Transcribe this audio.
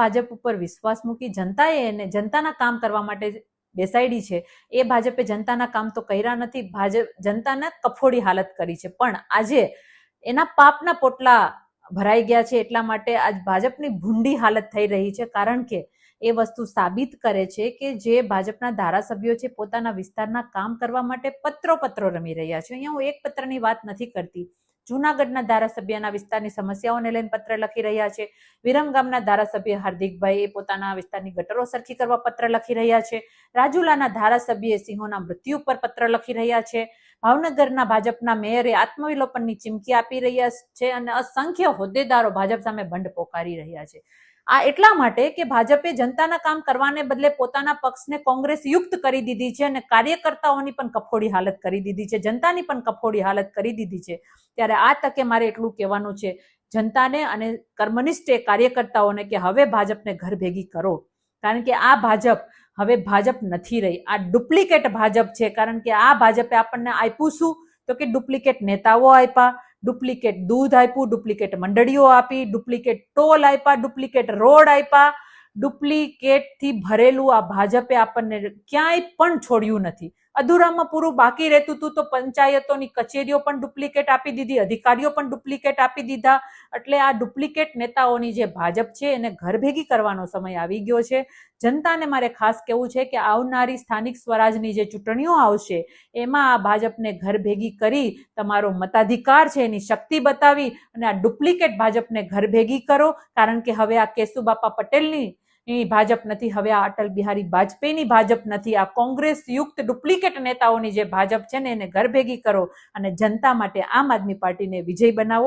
ભાજપ ઉપર વિશ્વાસ મૂકી જનતાએ એને જનતાના કામ કરવા માટે બેસાડી છે, એ ભાજપે જનતાના કામ તો કર્યા નથી, ભાજપ જનતાને કફોડી હાલત કરી છે। પણ આજે એના પાપના પોટલા ભરાઈ ગયા છે, એટલા માટે આજ ભાજપની ભૂંડી હાલત થઈ રહી છે। કારણ કે એ વસ્તુ સાબિત કરે છે કે જે ભાજપના ધારાસભ્યો છે પોતાના વિસ્તારના કામ કરવા માટે પત્રો રમી રહ્યા છે। અહીંયા હું એક પત્રની વાત નથી કરતી, જૂનાગઢના ધારાસભ્યના વિસ્તારની સમસ્યાઓને લઈને પત્ર લખી રહ્યા છે, વિરમગામના ધારાસભ્ય હાર્દિકભાઈ એ પોતાના વિસ્તારની ગટરો સરખી કરવા પત્ર લખી રહ્યા છે, રાજુલાના ધારાસભ્ય સિંહોના મૃત્યુ પર પત્ર લખી રહ્યા છે, ભાવનગરના ભાજપના મેયરે આત્મવિલોપનની ચીમકી આપી રહ્યા છે અને અસંખ્ય હોદ્દેદારો ભાજપ સામે બંધ પોકારી રહ્યા છે। આ એટલા માટે કે ભાજપે જનતાના કામ કરવાને બદલે પોતાના પક્ષને કોંગ્રેસ યુક્ત કરી દીધી છે અને કાર્યકર્તાઓની પણ કફોડી હાલત કરી દીધી છે, જનતાની પણ કફોડી હાલત કરી દીધી છે। ત્યારે આ તકે મારે એટલું કહેવાનું છે જનતાને અને કર્મનિષ્ઠ કાર્યકર્તાઓને કે હવે ભાજપને ઘર ભેગી કરો, કારણ કે આ ભાજપ હવે ભાજપ નથી રહી, આ ડુપ્લિકેટ ભાજપ છે। કારણ કે આ ભાજપે આપણને આપ્યું શું તો કે ડુપ્લિકેટ નેતાઓ આપ્યા, ડુપ્લિકેટ દૂધ આપ્યું, ડુપ્લિકેટ મંડળીઓ આપી, ડુપ્લિકેટ ટોલ આપ્યા, ડુપ્લિકેટ રોડ આપ્યા, ડુપ્લિકેટ થી ભરેલું આ ભાજપે આપણને ક્યાંય પણ છોડ્યું નથી। અધૂરામાં પૂરું બાકી રહેતું હતું તો પંચાયતોની કચેરીઓ પણ ડુપ્લિકેટ આપી દીધી, અધિકારીઓ પણ ડુપ્લિકેટ આપી દીધા। એટલે આ ડુપ્લિકેટ નેતાઓની જે ભાજપ છે એને ઘર ભેગી કરવાનો સમય આવી ગયો છે। જનતાને મારે ખાસ કહેવું છે કે આવનારી સ્થાનિક સ્વરાજની જે ચૂંટણીઓ આવશે એમાં આ ભાજપને ઘર ભેગી કરી તમારો મતાધિકાર છે એની શક્તિ બતાવી અને આ ડુપ્લિકેટ ભાજપને ઘર ભેગી કરો। કારણ કે હવે આ કેશુબાપા પટેલની ભાજપ નથી, હવે આ અટલ બિહારી વાજપેયીની ભાજપ નથી, આ કોંગ્રેસ યુક્ત ડુપ્લિકેટ નેતાઓની જે ભાજપ છે ને એને ઘર ભેગી કરો અને જનતા માટે આમ આદમી પાર્ટીને વિજય બનાવો।